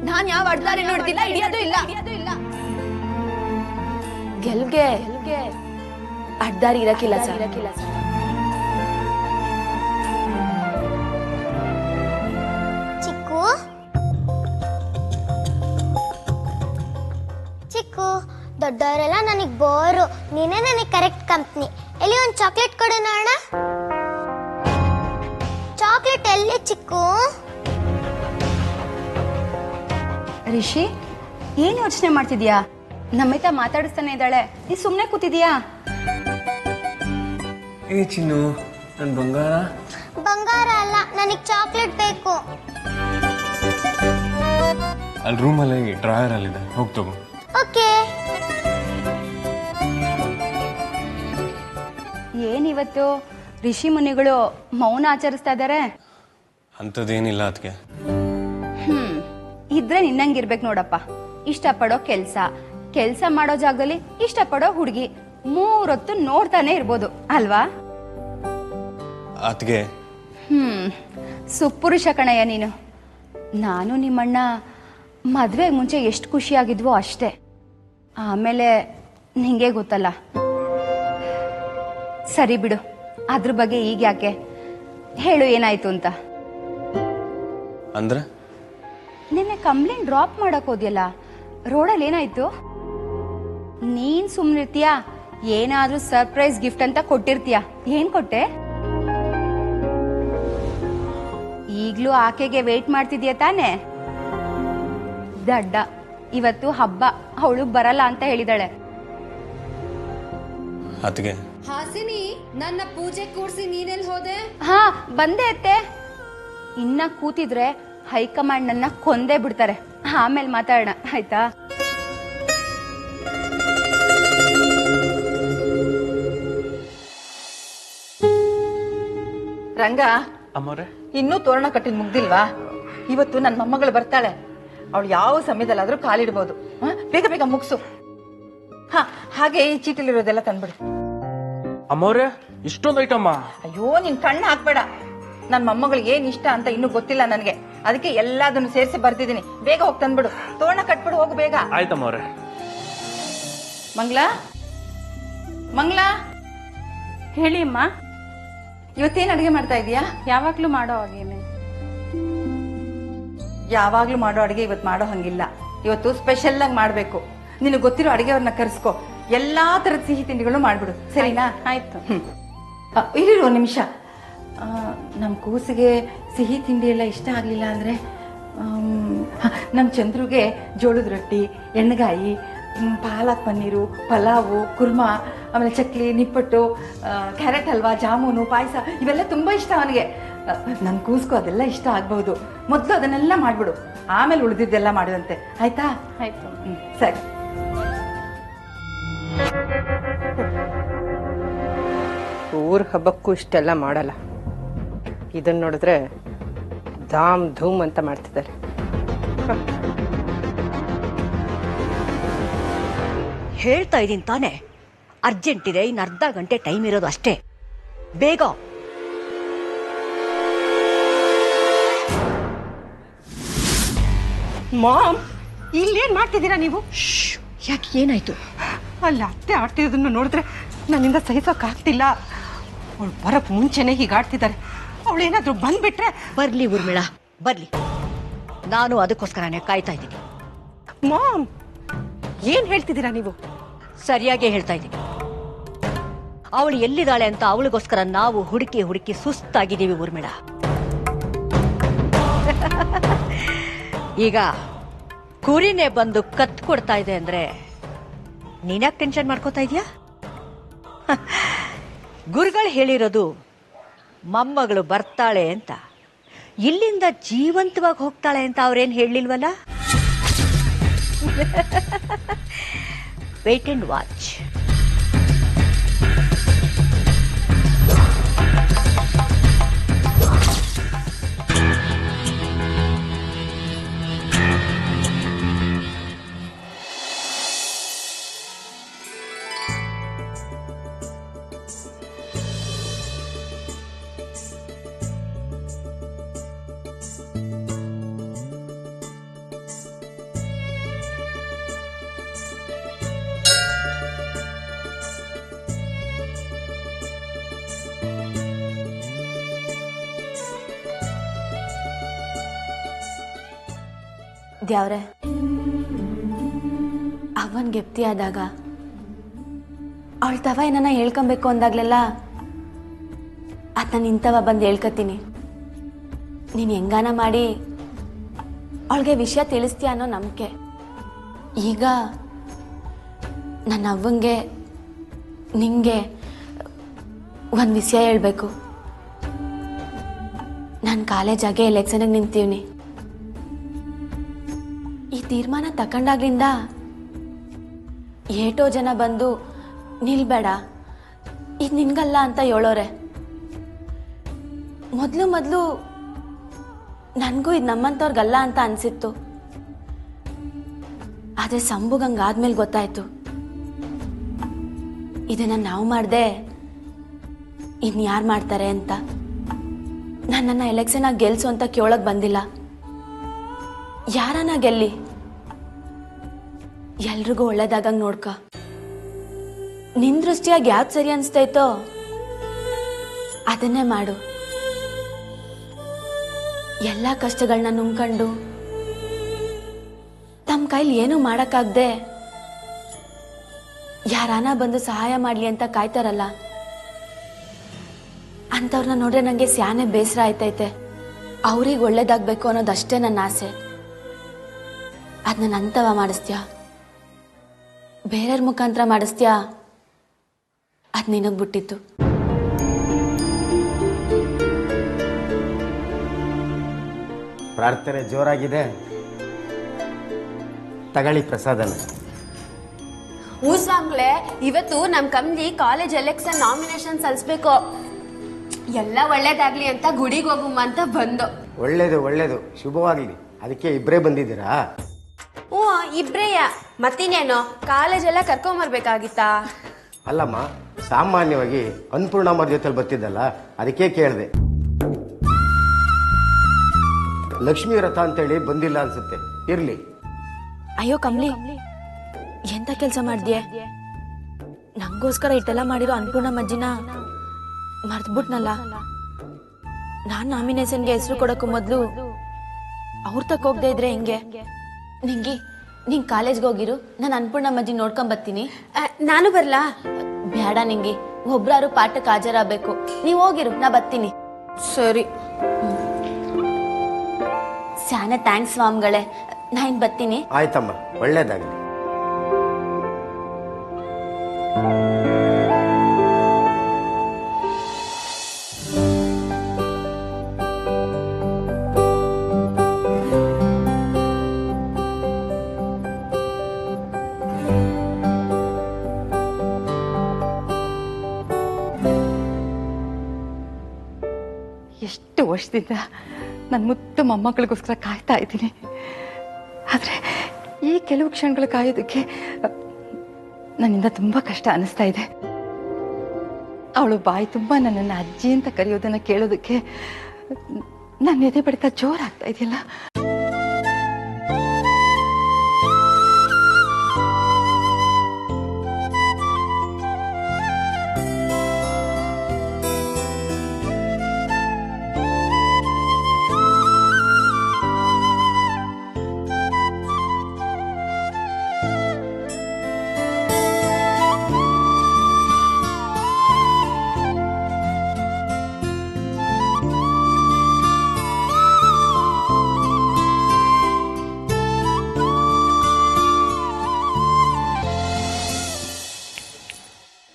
ನಾನ್ ಯಾವ ಅಡ್ದಾರಿ ನೋಡ್ತಿಲ್ಲ, ಹಿಡಿಯೋದು ಇಲ್ಲ. ಗೆಲ್ಗೆ ಅಡ್ದಾರಿ ಇರಕ್ಕಿಲ್ಲ ಸರ್. ಚಿಕ್ಕು ಚಿಕ್ಕು, ದೊಡ್ಡವರೆಲ್ಲ ನನಗ್ ಬೋರು, ನೀನೇ ನನಗೆ ಕರೆಕ್ಟ್ ಕಂಪ್ನಿ. ಎಲ್ಲಿ ಒಂದು ಚಾಕ್ಲೇಟ್ ಕೊಡು ನೋಡೋಣ. ಚಾಕ್ಲೇಟ್ ಎಲ್ಲಿ ಚಿಕ್ಕು? ರಿಷಿ, ಏನ್ ಯೋಚನೆ ಮಾಡ್ತಿದ್ಯಾ? ನಮ್ಮಿತ ಮಾತಾಡಿಸ್ತಾನೆ ಇದ್ದಾಳೆ, ನೀ ಸುಮ್ನೆ ಕೂತಿದ್ಯಾ? ಏ ಚಿನ್ನು, ನನ್ ಬಂಗಾರ. ಬಂಗಾರ ಅಲ್ಲ, ನನಗ್ ಚಾಕ್ಲೇಟ್ ಬೇಕು. ಅಲ್ಲಿ ರೂಮಲ್ಲಿ ಡ್ರಾಯರ್ ಅಲ್ಲಿದೆ, ಹೋಗಿ ತಗೋ. ಓಕೆ. ಏನಿವತ್ತು ರಿಷಿ ಮುನಿಗಳು ಮೌನ ಆಚರಿಸ್ತಾ ಇದ್ದಾರೆ? ಅಂಥದ್ದೇನಿಲ್ಲ ಅದಕ್ಕೆ. ಇದ್ರೆ ನಿನ್ನಂಗಿರ್ಬೇಕು ನೋಡಪ್ಪ. ಇಷ್ಟಪಡೋ ಕೆಲ್ಸ ಮಾಡೋ ಜಾಗದಲ್ಲಿ ಇಷ್ಟಪಡೋ ಹುಡುಗಿ, ಮೂರೊತ್ತು ನೋಡ್ತಾನೆ ಇರ್ಬೋದು ಅಲ್ವಾ? ಅದಕ್ಕೆ ಸುಪುರುಷ ಕಣಯ್ಯ ನೀನು. ನಾನು ನಿಮ್ಮಣ್ಣ ಮದ್ವೆಗೆ ಮುಂಚೆ ಎಷ್ಟು ಖುಷಿಯಾಗಿದ್ವೋ ಅಷ್ಟೇ. ಆಮೇಲೆ ನಿಂಗೆ ಗೊತ್ತಲ್ಲ. ಸರಿ ಬಿಡು, ಅದ್ರ ಬಗ್ಗೆ ಈಗ ಯಾಕೆ ಹೇಳು, ಏನಾಯ್ತು ಅಂತ. ಅಂದ್ರೆ ನಿನ್ನೆ ಕಂಪ್ಲೇಂಟ್ ಡ್ರಾಪ್ ಮಾಡಕ್ ಹೋದ್ಯಲ್ಲ, ರೋಡಲ್ಲಿ ಏನಾಯ್ತು? ನೀನ್ ಸುಮ್ನಿರ್ತೀಯಾ? ಏನಾದ್ರೂ ಸರ್ಪ್ರೈಸ್ ಗಿಫ್ಟ್ ಅಂತ ಕೊಟ್ಟಿರ್ತೀಯ. ಏನ್ ಕೊಟ್ಟೆ? ಈಗ್ಲೂ ಆಕೆಗೆ ವೇಟ್ ಮಾಡ್ತಿದ್ಯಾ ತಾನೆ? ದಡ್ಡ, ಇವತ್ತು ಹಬ್ಬ, ಅವಳು ಬರಲ್ಲ ಅಂತ ಹೇಳಿದಾಳೆ. ಅದಕ್ಕೆ ಹಾಸಿನಿ, ನನ್ನ ಪೂಜೆ ಕೂರ್ಸಿ ನೀನೆಲ್ಲಿ ಹೋದೆ? ಹಾ, ಬಂದೆ ಅತ್ತೆ. ಇನ್ನ ಕೂತಿದ್ರೆ ಹೈಕಮಾಂಡ್ ನನ್ನ ಕೊಂದೇ ಬಿಡ್ತಾರೆ. ಆಮೇಲೆ ಮಾತಾಡೋಣ, ಆಯ್ತಾ? ರಂಗ, ಅಮ್ಮವ್ರೆ, ಇನ್ನೂ ತೋರಣ ಕಟ್ಟಿದ್ ಮುಗ್ದಿಲ್ವಾ? ಇವತ್ತು ನನ್ನ ಮೊಮ್ಮಗಳು ಬರ್ತಾಳೆ. ಅವಳು ಯಾವ ಸಮಯದಲ್ಲಾದ್ರೂ ಕಾಲಿಡ್ಬೋದು. ಬೇಗ ಬೇಗ ಮುಗ್ಸು. ಹಾ, ಹಾಗೆ ಈ ಚೀಟಿಲಿರೋದೆಲ್ಲ ತಂದ್ಬಿಡು. ಅಮ್ಮವ್ರೆ, ಇಷ್ಟೊಂದು ಐಟಮ್ಮ? ಅಯ್ಯೋ, ನಿನ್ ಕಣ್ಣು ಹಾಕ್ಬೇಡ. ನನ್ನ ಮೊಮ್ಮಗಳಿಗೆ ಏನ್ ಇಷ್ಟ ಅಂತ ಇನ್ನೂ ಗೊತ್ತಿಲ್ಲ ನನಗೆ. ಅದಕ್ಕೆ ಎಲ್ಲದನ್ನು ಸೇರಿಸಿ ಬರ್ತಿದ್ದೀನಿ. ಬೇಗ ಹೋಗಿ ತಂದ್ಬಿಡು. ತೋರಣ ಕಟ್ಬಿಡು, ಹೋಗು ಬೇಗ. ಆಯ್ತಮ್ಮವ್ರೆ. ಮಂಗ್ಲಾ, ಹೇಳಿ ಅಮ್ಮ. ಇವತ್ತೇನ್ ಅಡಿಗೆ ಮಾಡ್ತಾ ಇದೀಯಾ? ಯಾವಾಗ್ಲೂ ಮಾಡೋ ಹಾಗೇನೆ. ಯಾವಾಗ್ಲೂ ಮಾಡೋ ಅಡಿಗೆ ಇವತ್ತು ಮಾಡೋ ಹಂಗಿಲ್ಲ. ಇವತ್ತು ಸ್ಪೆಷಲ್ ಆಗಿ ಮಾಡ್ಬೇಕು. ನಿನಗೆ ಗೊತ್ತಿರೋ ಅಡಿಗೆಯವ್ರನ್ನ ಕರೆಸ್ಕೊ. ಎಲ್ಲಾ ತರದ ಸಿಹಿ ತಿಂಡಿಗಳು ಮಾಡ್ಬಿಡು, ಸರಿನಾ? ಆಯ್ತು. ಇರಿರು ಒಂದ್ ನಿಮಿಷ. ನಮ್ ಕೂಸಿಗೆ ಸಿಹಿ ತಿಂಡಿ ಎಲ್ಲ ಇಷ್ಟ ಆಗ್ಲಿಲ್ಲ ಅಂದ್ರೆ, ನಮ್ ಚಂದ್ರುಗೆ ಜೋಳದ ರೊಟ್ಟಿ, ಎಣ್ಣೆಗಾಯಿ, ಪಾಲಕ್ ಪನ್ನೀರು, ಪಲಾವು, ಕುರ್ಮಾ, ಆಮೇಲೆ ಚಕ್ಲಿ, ನಿಪ್ಪಟ್ಟು, ಕ್ಯಾರೆಟ್ ಹಲ್ವಾ, ಜಾಮೂನು, ಪಾಯಸ ಇವೆಲ್ಲ ತುಂಬಾ ಇಷ್ಟ ಅವನಿಗೆ. ನನ್ ಕೂಸ್ಕೊ ಅದೆಲ್ಲ ಇಷ್ಟ ಆಗ್ಬಹುದು. ಮೊದ್ಲು ಅದನ್ನೆಲ್ಲ ಮಾಡ್ಬಿಡು, ಆಮೇಲೆ ಉಳಿದಿದ್ದೆಲ್ಲ ಮಾಡುವಂತೆ, ಆಯ್ತಾ? ಆಯ್ತು. ಸರಿ. ಊರ ಹಬ್ಬಕ್ಕೂ ಇಷ್ಟೆಲ್ಲ ಮಾಡಲ್ಲ. ಇದನ್ನ ನೋಡಿದ್ರೆ ಧಾಮ್ ಧೂಮ್ ಅಂತ ಮಾಡ್ತಿದ್ದಾರೆ. ಹೇಳ್ತಾ ಇದೀನಿ ತಾನೆ, ಅರ್ಜೆಂಟ್ ಇದೆ, ಇನ್ನು ಅರ್ಧ ಗಂಟೆ ಟೈಮ್ ಇರೋದು ಅಷ್ಟೇ, ಬೇಗ. ಮಾಮ್, ಇಲ್ಲೇನ್ ಮಾಡ್ತಿದ್ದೀರಾ ನೀವು? ಯಾಕೆ, ಏನಾಯ್ತು? ಅಲ್ಲಿ ಅತ್ತೆ ಆಡ್ತಿರೋದನ್ನು ನೋಡಿದ್ರೆ ನನ್ನಿಂದ ಸಹಿಸೋಕ್ ಆಗ್ತಿಲ್ಲ. ಅವಳು ಬರಕ್ ಮುಂಚೆನೆ ಹೀಗೆ ಆಡ್ತಿದ್ದಾರೆ. ಅವಳು ಏನಾದ್ರೂ ಬಂದ್ಬಿಟ್ರೆ? ಬರ್ಲಿ ಊರ್ಮಿಳಾ, ಬರ್ಲಿ. ನಾನು ಅದಕ್ಕೋಸ್ಕರನೇ ಕಾಯ್ತಾ ಇದ್ದೀನಿ. ಮಾಮ್, ಏನ್ ಹೇಳ್ತಿದ್ದೀರಾ ನೀವು? ಸರಿಯಾಗಿ ಹೇಳ್ತಾ ಇದ್ದೀನಿ. ಅವಳು ಎಲ್ಲಿದ್ದಾಳೆ ಅಂತ ಅವಳಿಗೋಸ್ಕರ ನಾವು ಹುಡುಕಿ ಹುಡುಕಿ ಸುಸ್ತಾಗಿದ್ದೀವಿ ಊರ್ಮಿಳಾ. ಈಗ ಕುರಿನೇ ಬಂದು ಕತ್ ಕೊಡ್ತಾ ಇದೆ ಅಂದ್ರೆ ನೀನ್ಯಾಕೆ ಟೆನ್ಷನ್ ಮಾಡ್ಕೋತಾ ಇದೀಯಾ? ಗುರುಗಳು ಹೇಳಿರೋದು ಮೊಮ್ಮಗಳು ಬರ್ತಾಳೆ ಅಂತ. ಇಲ್ಲಿಂದ ಜೀವಂತವಾಗಿ ಹೋಗ್ತಾಳೆ ಅಂತ ಅವ್ರೇನು ಹೇಳಲಿಲ್ವಲ್ಲ? Wait and watch. ದ್ಯಾವ್ರೆ, ಅವನ್ ಗೆಪ್ತಿ ಆದಾಗ ಅವಳ ತವ ಏನನ್ನ ಹೇಳ್ಕೊಬೇಕು ಅಂದಾಗ್ಲೆಲ್ಲ ಅದ್ ನಾನು ಇಂಥವ ಬಂದು ಹೇಳ್ಕತ್ತೀನಿ. ನೀನು ಹೆಂಗಾನ ಮಾಡಿ ಅವಳಿಗೆ ವಿಷಯ ತಿಳಿಸ್ತೀಯ ಅನ್ನೋ ನಂಬಿಕೆ. ಈಗ ನನ್ನ ಅವ್ವಂಗೆ ನಿಂಗೆ ಒಂದು ವಿಷಯ ಹೇಳಬೇಕು. ನಾನು ಕಾಲೇಜಾಗೆ ಎಲೆಕ್ಷನ್ಗೆ ನಿಂತೀವ್ನಿ. ಈ ತೀರ್ಮಾನ ತಗೊಂಡಾಗ್ಲಿಂದ ಏಟೋ ಜನ ಬಂದು ನಿಲ್ಬೇಡ, ಇದು ನಿನ್ಗಲ್ಲ ಅಂತ ಹೇಳೋರೆ. ಮೊದಲು ನನಗೂ ಇದು ನಮ್ಮಂಥವ್ರಿಗಲ್ಲ ಅಂತ ಅನಿಸಿತ್ತು. ಆದರೆ ಸಂಭುಗಂಗಾದ್ಮೇಲೆ ಗೊತ್ತಾಯ್ತು, ಇದನ್ನ ನಾವು ಮಾಡ್ದೆ ಇನ್ಯಾರು ಮಾಡ್ತಾರೆ ಅಂತ. ನನ್ನನ್ನು ಎಲೆಕ್ಷನಾಗಿ ಗೆಲ್ಸು ಅಂತ ಕೇಳೋಕೆ ಬಂದಿಲ್ಲ. ಯಾರನ್ನ ಗೆಲ್ಲಿ, ಎಲ್ರಿಗೂ ಒಳ್ಳೇದಾಗಂಗೆ ನೋಡ್ಕ. ನಿನ್ ದೃಷ್ಟಿಯಾಗಿ ಯಾವ್ದು ಸರಿ ಅನಿಸ್ತೈತೋ ಅದನ್ನೇ ಮಾಡು. ಎಲ್ಲ ಕಷ್ಟಗಳನ್ನ ನುಂಗ್ಕೊಂಡು ತಮ್ಮ ಕೈಲಿ ಏನೂ ಮಾಡೋಕ್ಕಾಗದೆ ಯಾರಾನ ಬಂದು ಸಹಾಯ ಮಾಡಲಿ ಅಂತ ಕಾಯ್ತಾರಲ್ಲ, ಅಂಥವ್ರನ್ನ ನೋಡ್ರೆ ನನಗೆ ಸ್ಯಾನೆ ಬೇಸರ ಆಯ್ತೈತೆ. ಅವ್ರಿಗೆ ಒಳ್ಳೇದಾಗಬೇಕು ಅನ್ನೋದಷ್ಟೇ ನನ್ನ ಆಸೆ. ಅದು ನನ್ನ ಅಂತವ ಮಾಡಿಸ್ತೀಯಾ, ಬೇರೆಯವ್ರ ಮುಖಾಂತರ ಮಾಡಿಸ್ತೀಯಾ, ಅದು ನಿನಗೆ ಬಿಟ್ಟಿತ್ತು. ಪ್ರಾರ್ಥನೆ ಜೋರಾಗಿದೆ, ತಗಳಿ ಪ್ರಸಾದನ. ಊಸಾಂಗ್ಲೆ, ಇವತ್ತು ನಮ್ಮ ಕಂಪ್ನಿ ಕಾಲೇಜ್ ಎಲೆಕ್ಷನ್ ನಾಮಿನೇಷನ್ ಸಲ್ಲಿಸ್ಬೇಕು. ಎಲ್ಲ ಒಳ್ಳೇದಾಗ್ಲಿ ಅಂತ ಗುಡಿಗೆ ಹೋಗುಮ್ಮ ಅಂತ ಬಂದು. ಒಳ್ಳೇದು ಶುಭವಾಗಲಿ. ಅದಕ್ಕೆ ಇಬ್ಬರೇ ಬಂದಿದ್ದೀರಾ? ಹ್ಞೂ, ಇಬ್ರೇಯ. ಮತ್ತಿನ್ನೇನು ಕಾಲೇಜೆಲ್ಲ ಕರ್ಕೊಂಬರ್ಬೇಕಾಗಿತ್ತಾ? ಅಲ್ಲಮ್ಮ, ಸಾಮಾನ್ಯವಾಗಿ ಅನ್ನಪೂರ್ಣಮ್ಮರ ಜೊತೆಲಿ ಬರ್ತಿದ್ದಲ್ಲ, ಅದಕ್ಕೆ ಕೇಳಿದೆ. ಲಕ್ಷ್ಮೀ ವ್ರತ ಅಂತೇಳಿ ಬಂದಿಲ್ಲ ಅನ್ಸುತ್ತೆ. ಇರ್ಲಿ. ಅಯ್ಯೋ ಕಮ್ಲಿ, ಎಂತ ಕೆಲಸ ಮಾಡಿದ್ಯೆ? ನಂಗೋಸ್ಕರ ಇಟ್ಟೆಲ್ಲ ಮಾಡಿರೋ ಅನ್ನಪೂರ್ಣ ಅಜ್ಜಿನ ಮರ್ತ್ಬಿಟ್ನಲ್ಲ. ನಾನು ನಾಮಿನೇಷನ್ಗೆ ಹೆಸರು ಕೊಡೋಕ್ಕೂ ಮೊದಲು ಅವ್ರ ತಕ್ಕ ಹೋಗದೆ ಇದ್ರೆ ಹೆಂಗೆ? ನಿಂಗೆ ಕಾಲೇಜ್ಗೆ ಹೋಗಿರು, ನಾನು ಅನ್ನಪೂರ್ಣ ಅಜ್ಜಿ ನೋಡ್ಕೊಂಡ್ ಬರ್ತೀನಿ. ನಾನು ಬರ್ಲಾ? ಬೇಡ ನಿಂಗೆ, ಒಬ್ರಾರು ಪಾಠಕ್ಕೆ ಹಾಜರಾಗಬೇಕು. ನೀವು ಹೋಗಿರು, ನಾ ಬರ್ತೀನಿ. ಸರಿ. ಸ್ಯಾನೆ ಥ್ಯಾಂಕ್ಸ್ ಸ್ವಾಮಿಗಳೇ, ನಾ ಇನ್ನು ಬರ್ತೀನಿ. ಆಯ್ತಮ್ಮ, ಒಳ್ಳೇದಾಗಲಿ. ಎಷ್ಟು ವರ್ಷದಿಂದ ನನ್ನ ಮುತ್ತು ಮೊಮ್ಮಕ್ಕಳಿಗೋಸ್ಕರ ಕಾಯ್ತಾ ಇದ್ದೀನಿ. ಆದರೆ ಈ ಕೆಲವು ಕ್ಷಣಗಳು ಕಾಯೋದಕ್ಕೆ ನನ್ನಿಂದ ತುಂಬ ಕಷ್ಟ ಅನ್ನಿಸ್ತಾ ಇದೆ. ಅವಳು ಬಾಯಿ ತುಂಬ ನನ್ನನ್ನು ಅಜ್ಜಿ ಅಂತ ಕರೆಯೋದನ್ನು ಕೇಳೋದಕ್ಕೆ ನನ್ನ ಎದೆ ಬಡಿತ ಜೋರಾಗ್ತಾ ಇದೆಯಲ್ಲ.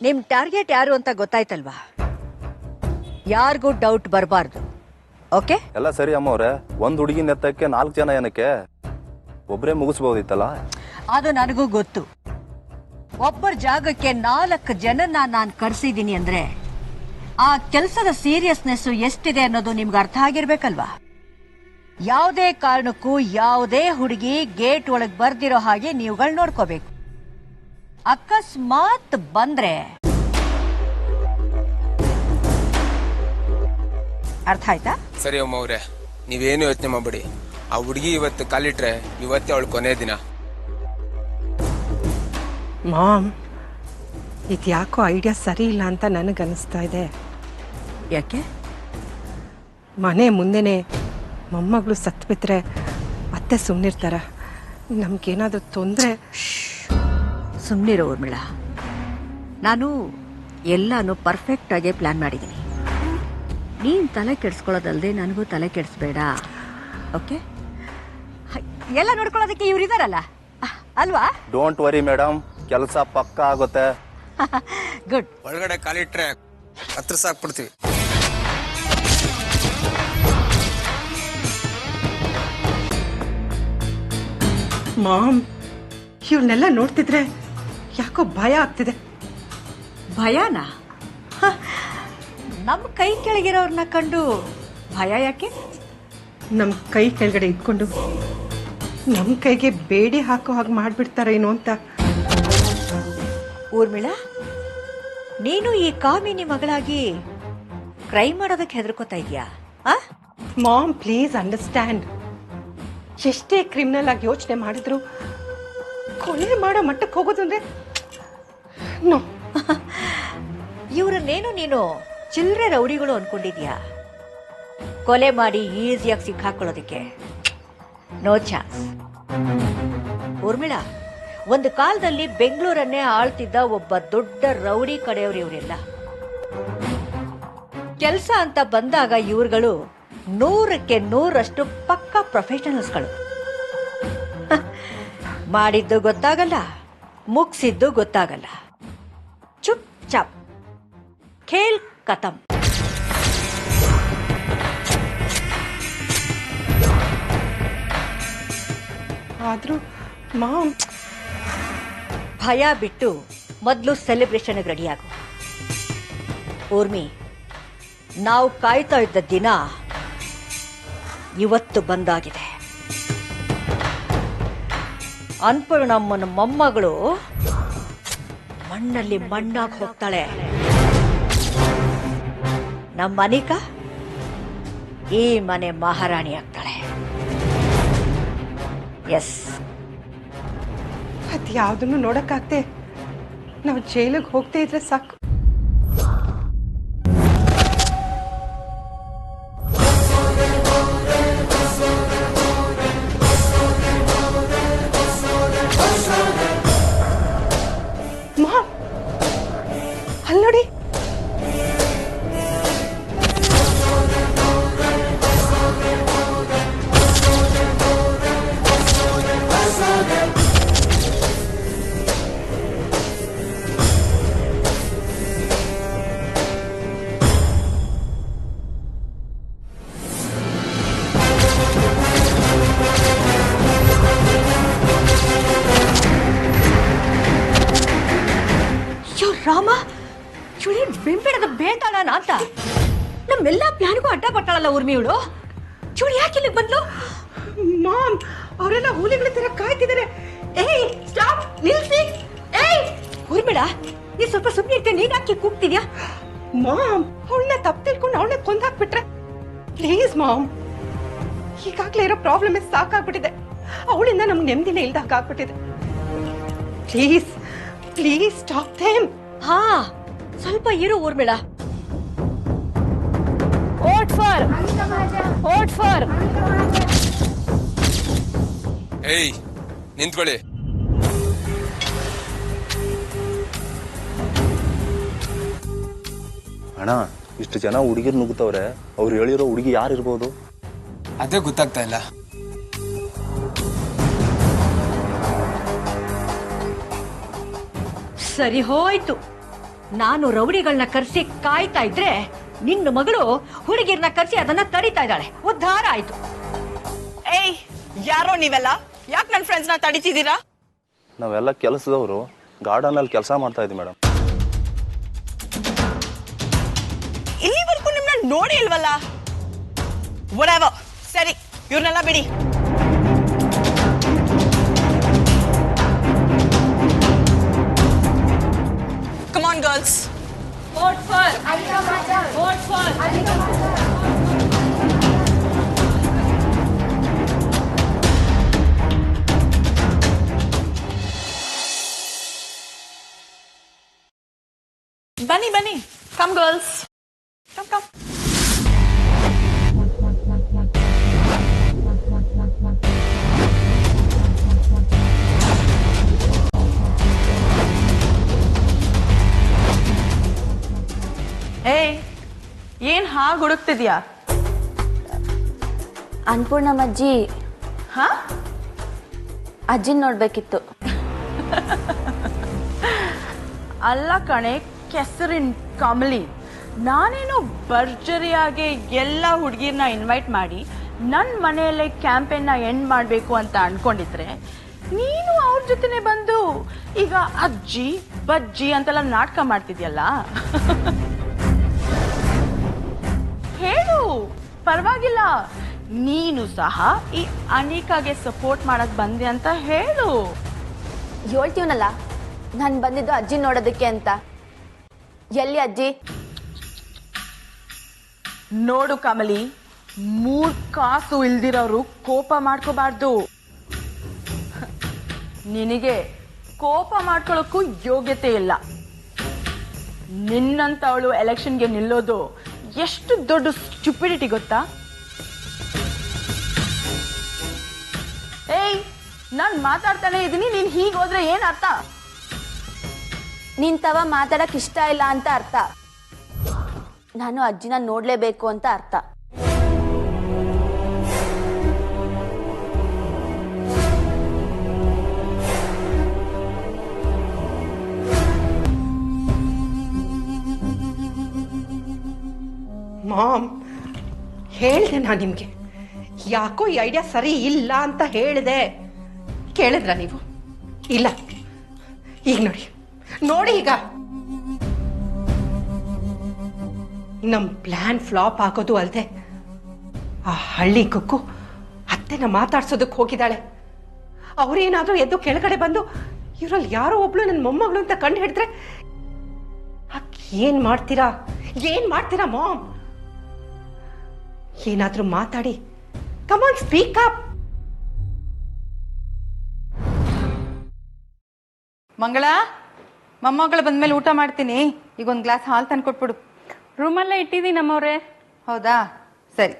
ನಿಮ್ ಟಾರ್ಗೆಟ್ ಯಾರು ಅಂತ ಗೊತ್ತಾಯ್ತಲ್ವಾ? ಯಾರಿಗೂ ಡೌಟ್ ಬರಬಾರ್ದು. ಓಕೆ? ಎಲ್ಲ ಸರಿ ಅಮ್ಮವ್ರೆ. ಒಂದ್ ಹುಡುಗಿ ನೆತ್ತಕ್ಕೆ 4 ಜನ ಏನಕ್ಕೆ? ಒಬ್ಬರೇ ಮುಗಿಸ್ಬೋದಿತ್ತಲ್ಲ? ಅದು ನನಗೂ ಗೊತ್ತು. ಒಬ್ಬರ ಜಾಗಕ್ಕೆ 4 ಜನನ್ನ ನಾನು ಕರೆಸಿದ್ದೀನಿ ಅಂದ್ರೆ ಆ ಕೆಲಸದ ಸೀರಿಯಸ್ನೆಸ್ ಎಷ್ಟಿದೆ ಅನ್ನೋದು ನಿಮ್ಗೆ ಅರ್ಥ ಆಗಿರ್ಬೇಕಲ್ವಾ? ಯಾವುದೇ ಕಾರಣಕ್ಕೂ ಯಾವುದೇ ಹುಡುಗಿ ಗೇಟ್ ಒಳಗೆ ಬರ್ದಿರೋ ಹಾಗೆ ನೀವುಗಳು ನೋಡ್ಕೋಬೇಕು. ಅಕಸ್ಮಾತ್ ಬಂದ್ರೆ ಅರ್ಥ ಆಯ್ತಾ? ಸರಿ ಅಮ್ಮವ್ರೆ, ನೀವೇನು ಯೋಚನೆ ಮಾಡ್ಬೇಡಿ. ಆ ಹುಡುಗಿ ಇವತ್ತು ಕಾಲಿಟ್ರೆ ಇವತ್ತೇ ಅವಳು ಕೊನೆ ದಿನ. ಮಾಮ್, ಇದು ಯಾಕೋ ಐಡಿಯಾ ಸರಿ ಇಲ್ಲ ಅಂತ ನನಗನ್ನಿಸ್ತಾ ಇದೆ. ಯಾಕೆ? ಮನೆ ಮುಂದೆನೆ ಮೊಮ್ಮಗಳು ಸತ್ತು ಬಿಟ್ರೆ ಅತ್ತೆ ಸುಮ್ಮನಿರ್ತಾರ? ನಮ್ಗೇನಾದರೂ ತೊಂದರೆ? ಸುಮ್ಮನಿರೋ ಊರ್ಮಿಳಾ, ನಾನು ಎಲ್ಲಾನು ಪರ್ಫೆಕ್ಟಾಗಿ ಪ್ಲ್ಯಾನ್ ಮಾಡಿದ್ದೀನಿ. ನೀನು ತಲೆ ಕೆಡಿಸ್ಕೊಳ್ಳೋದಲ್ಲದೆ ನನಗೂ ತಲೆ ಕೆಡಿಸ್ಬೇಡ, ಓಕೆ? ಎಲ್ಲ ನೋಡ್ಕೊಳ್ಳೋದಕ್ಕೆ ಇವ್ರು ಇದಾರಲ್ಲ ಅಲ್ವಾ? ಡೋಂಟ್ ವರಿ ಮೇಡಮ್, ಕೆಲಸ ಪಕ್ಕ ಆಗುತ್ತೆ. ಗುಡ್. ಒಳಗಡೆ ಕಾಲಿಟ್ರೆ ಹತ್ರ ಸಾಕ್ಬಿಡ್ತೀವಿ. ಮಾಮ್, ಇವ್ರನ್ನೆಲ್ಲ ನೋಡ್ತಿದ್ರೆ ಯಾಕೋ ಭಯ ಆಗ್ತಿದೆ. ಭಯನಾ? ನಮ್ಮ ಕೈ ಕೆಳಗಿರೋರ್ನ ಕಂಡು ಭಯ ಯಾಕೆ? ನಮ್ಮ ಕೈ ಕೆಳಗಡೆ ಇಟ್ಕೊಂಡು ನಮ್ಮ ಕೈಗೆ ಬೇಡಿ ಹಾಕೋ ಹಾಗೆ ಮಾಡಿಬಿಡ್ತಾರೇನೋ ಅಂತ. ಊರ್ಮಿಳಾ, ನೀನು ಈ ಕಾಮಿನಿ ಮಗಳಾಗಿ ಕ್ರೈ ಮಾಡೋದಕ್ಕೆ ಹೆದರ್ಕೋತಾ ಇದೆಯಾ? Mom, please understand. ಎಷ್ಟೇ ಕ್ರಿಮಿನಲ್ ಆಗಿ ಯೋಚನೆ ಮಾಡಿದ್ರು ಕೊಲೆ ಮಾಡೋ ಮಟ್ಟಕ್ಕೆ ಹೋಗೋದು ಅಂದ್ರೆ ನೋ. ಇವರನ್ನೇನು ನೀನು ಚಿಲ್ಲರೆ ರೌಡಿಗಳು ಅನ್ಕೊಂಡಿದ್ಯಾ? ಕೊಲೆ ಮಾಡಿ ಈಸಿಯಾಗಿ ಸಿಕ್ಕಾಕೊಳ್ಳೋದಕ್ಕೆ ನೋ ಚಾನ್ಸ್. ಊರ್ಮಿಳಾ, ಒಂದು ಕಾಲದಲ್ಲಿ ಬೆಂಗಳೂರನ್ನೇ ಆಳ್ತಿದ್ದ ಒಬ್ಬ ದೊಡ್ಡ ರೌಡಿ ಕಡೆಯವರು ಇವರೆಲ್ಲ. ಕೆಲಸ ಅಂತ ಬಂದಾಗ ಇವ್ರುಗಳು 100ಕ್ಕೆ 100ರಷ್ಟು ಪಕ್ಕಾ ಪ್ರೊಫೆಷನಲ್ಸ್ಗಳು. ಮಾಡಿದ್ದು ಗೊತ್ತಾಗಲ್ಲ, ಮುಗಿಸಿದ್ದು ಗೊತ್ತಾಗಲ್ಲ. ಚುಪ್ ಚಾಪ್, ಖೇಲ್ ಖತಮ್. ಆದ್ರೂ ಮಾಮ್, ಭಯ ಬಿಟ್ಟು ಮೊದಲು ಸೆಲೆಬ್ರೇಷನ್ಗೆ ರೆಡಿಯಾಗು. ಊರ್ಮಿ, ನಾವು ಕಾಯ್ತಾ ಇದ್ದ ದಿನ ಇವತ್ತು ಬಂದಾಗಿದೆ. ಅನ್ಪೂರ್ಣಮ್ಮನ ಮೊಮ್ಮಗಳು ಮಣ್ಣಲ್ಲಿ ಮಣ್ಣಾಗಿ ಹೋಗ್ತಾಳೆ. ನಮ್ಮ ಅನಿಕಾ ಈ ಮನೆ ಮಹಾರಾಣಿ ಆಗ್ತಾಳೆ. ಎಸ್. ಅದ್ಯಾವುದನ್ನು ನೋಡಕ್ಕಾಗ್ದೆ ನಾವು ಜೈಲಿಗೆ ಹೋಗ್ತಾ ಇದ್ರೆ ಸಾಕು. ಮಾಮ್, ಅಲ್ಲಿ ನೋಡಿ. ರಾಮ, ಚುಳಿ ಬೆಂಬಿಡದ ಬೇತಾಳನ ಅಂತ ನಮ್ಮೆಲ್ಲಾ ಪ್ಲಾನ್ಗೂ ಅಡ್ಡ ಪಟ್ಟಾಳಲ್ಲ ಊರ್ಮಿಯವಳು. ಚುಳಿ ಯಾಕೆ ಇಲ್ಲಿಗೆ ಬಂದ್ಲು? ಮಾಮ್, ಅವರೆಲ್ಲ ಹುಲಿಗಳ ತರ ಕಾಯ್ತಿದ್ದಾರೆ. ಏಯ್ ಸ್ಟಾಪ್, ನಿಲ್ಸಿ. ಏಯ್ ಊರ್ಮಿಳ, ನೀ ಸ್ವಲ್ಪ ಸುಮ್ಮನೆ ಇರ್ತೀನಿ. ನೀನ್ ಯಾಕೆ ಕೂಗ್ತಿದ್ಯಾ? ಮಾಮ್, ಅವಳನ್ನ ತಪ್ಪು ತಿಳ್ಕೊಂಡು ಅವಳನ್ನ ಕೊಂದಾಕ್ಬಿಟ್ರೆ ಪ್ಲೀಸ್ ಮಾಮ್. ಈಗಾಗಲೇ ಇರೋ ಪ್ರಾಬ್ಲಮ್ ಸಾಕಾಗ್ಬಿಟ್ಟಿದೆ. ಅವಳಿಂದ ನಮ್ಗೆ ನೆಮ್ಮದಿನೇ ಇಲ್ದಾಗ ಆಗ್ಬಿಟ್ಟಿದೆ. Please please stop them. ಹಾ, ಸ್ವಲ್ಪ ಇರು Urmila. Vote for, vote for. ಏಯ್, ನಿಂತ್ಕೊಳ್ಳಿ. ಅಣ್ಣ, ಇಷ್ಟು ಜನ ಹುಡುಗಿರ್ ನುಗ್ತವ್ರೆ, ಅವ್ರು ಹೇಳಿರೋ ಹುಡುಗಿ ಯಾರಿರ್ಬೋದು? ಅದೇ ಗೊತ್ತಾಗ್ತಾ ಇಲ್ಲ. ಸರಿ ಹೋಯ್ತು. ನಾನು ರೌಡಿಗಳನ್ನ ಕರ್ಸಿ ಕಾಯ್ತಾ ಇದ್ರೆ ನಿನ್ನ ಮಗಳು ಹುಡುಗಿರ್ನ ಕರ್ಸಿ ಅದನ್ನ ತಡಿತಾ ಇದ್ದಾಳೆ. ಉದ್ಧಾರ ಆಯ್ತು. ಏಯ್, ಯಾರೋ ನೀವೆಲ್ಲ? ಯಾಕೆ ನನ್ನ ಫ್ರೆಂಡ್ಸ್ನ ತಡಿತಿದ್ದೀರಾ? ನಾವೆಲ್ಲ ಕೆಲಸದವರು ಗಾರ್ಡನ್ ಅಲ್ಲಿ ಕೆಲಸ ಮಾಡ್ತಾ ಇದ್ವಿ ಮೇಡಮ್. ಇಲ್ಲಿವರೆಗೂ ನಿಮ್ಮನ್ನ ನೋಡಿ ಇಲ್ವಲ್ಲ? whatever. ಸರಿ, ಇವ್ರನ್ನೆಲ್ಲ ಬಿಡಿ. Come on, girls. Vote for Anika Maja. Vote for Anika Maja. Bunny, bunny. Come, girls. Come, come. ಹಾಗೆ ಹುಡುಕ್ತಿದ್ಯಾ? ಅನ್ಪೂರ್ಣಮ್ಮಜ್ಜಿ ಹಾ ಅಜ್ಜಿನ ನೋಡ್ಬೇಕಿತ್ತು. ಅಲ್ಲ ಕಣೆ ಕೆಸರಿನ ಕಮಲಿ, ನಾನೇನು ಭರ್ಜರಿಯಾಗಿ ಎಲ್ಲ ಹುಡುಗಿರ್ನ ಇನ್ವೈಟ್ ಮಾಡಿ ನನ್ನ ಮನೆಯಲ್ಲೇ ಕ್ಯಾಂಪೇನ್ನ ಎಂಡ್ ಮಾಡಬೇಕು ಅಂತ ಅನ್ಕೊಂಡಿದ್ರೆ ನೀನು ಅವ್ರ ಜೊತೆನೆ ಬಂದು ಈಗ ಅಜ್ಜಿ ಬಜ್ಜಿ ಅಂತೆಲ್ಲ ನಾಟಕ ಮಾಡ್ತಿದ್ಯಲ್ಲ. ಹೇಳು, ಪರವಾಗಿಲ್ಲ, ನೀನು ಸಹ ಈ ಅನಿಕಾಗೆ ಸಪೋರ್ಟ್ ಮಾಡಕ್ ಬಂದೆ ಅಂತ ಹೇಳು. ಹೇಳ್ತೀವನಲ್ಲ ನಾನು ಬಂದಿದ್ದು ಅಜ್ಜಿ ನೋಡೋದಕ್ಕೆ ಅಂತ. ಎಲ್ಲಿ ಅಜ್ಜಿ? ನೋಡು ಕಮಲಿ, 3 ಕಾಸು ಇಲ್ದಿರೋರು ಕೋಪ ಮಾಡ್ಕೋಬಾರ್ದು. ನಿನಗೆ ಕೋಪ ಮಾಡ್ಕೊಳ್ಳೋಕ್ಕೂ ಯೋಗ್ಯತೆ ಇಲ್ಲ. ನಿನ್ನಂತವಳು ಎಲೆಕ್ಷನ್ಗೆ ನಿಲ್ಲೋದು ಎಷ್ಟು ದೊಡ್ಡ ಸ್ಟುಪಿಡಿಟಿ ಗೊತ್ತಾ? ಏಯ್, ನಾನು ಮಾತಾಡ್ತಾನೆ ಇದ್ದೀನಿ, ನೀನ್ ಹೀಗೆ ಹೋದ್ರೆ ಏನ್ ಅರ್ಥ? ನಿಂತವ ಮಾತಾಡಕ್ ಇಷ್ಟ ಇಲ್ಲ ಅಂತ ಅರ್ಥ. ನಾನು ಅಜ್ಜಿನ ನೋಡ್ಲೇಬೇಕು ಅಂತ ಅರ್ಥ. ಮಾಮ್, ಹೇಳಿದೆ ನಾನು ನಿಮಗೆ, ಯಾಕೋ ಈ ಐಡಿಯಾ ಸರಿ ಇಲ್ಲ ಅಂತ ಹೇಳಿದೆ. ಕೇಳಿದ್ರ ನೀವು? ಇಲ್ಲ. ಈಗ ನೋಡಿ ಈಗ ನಮ್ಮ ಪ್ಲಾನ್ ಫ್ಲಾಪ್ ಆಗೋದು ಅಲ್ಲದೆ ಆ ಹಳ್ಳಿ ಕುಕ್ಕು ಅತ್ತೆನ ಮಾತಾಡ್ಸೋದಕ್ಕೆ ಹೋಗಿದ್ದಾಳೆ. ಅವ್ರೇನಾದ್ರೂ ಎದ್ದು ಕೆಳಗಡೆ ಬಂದು ಇವರಲ್ಲಿ ಯಾರೋ ಒಬ್ಳು ನನ್ನ ಮೊಮ್ಮಗಳು ಅಂತ ಕಂಡು ಹಿಡಿದ್ರೆ ಏನ್ ಮಾಡ್ತೀರಾ ಮಾಮ್? ಏನಾದ್ರೂ ಮಾತಾಡಿ, ಕಮ್ ಆನ್, ಸ್ಪೀಕ್ ಅಪ್. ಮಂಗಳ, ಮೊಮ್ಮಗಳು ಬಂದ್ಮೇಲೆ ಊಟ ಮಾಡ್ತೀನಿ. ಈಗ ಒಂದು ಗ್ಲಾಸ್ ಹಾಲು ತಂದು ಕೊಟ್ಬಿಡು. ರೂಮಲ್ಲೇ ಇಟ್ಟಿದ್ದೀನಿ ನಮ್ಮವ್ರೆ. ಹೌದಾ, ಸರಿ.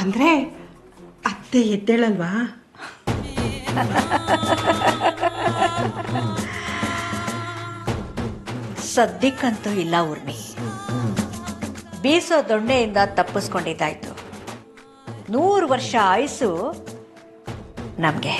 ಅಂದ್ರೆ ಅತ್ತೆ ಎದ್ದೇಳಲ್ವಾ? ಸದ್ಯಕ್ಕಂತೂ ಇಲ್ಲ ಊರ್ಮಿ. ಬೀಸೋ ದೊಣ್ಣೆಯಿಂದ ತಪ್ಪಿಸ್ಕೊಂಡಿದ್ದಾಯ್ತು. 100 ವರ್ಷ ಆಯುಸ್ಸು ನಮಗೆ.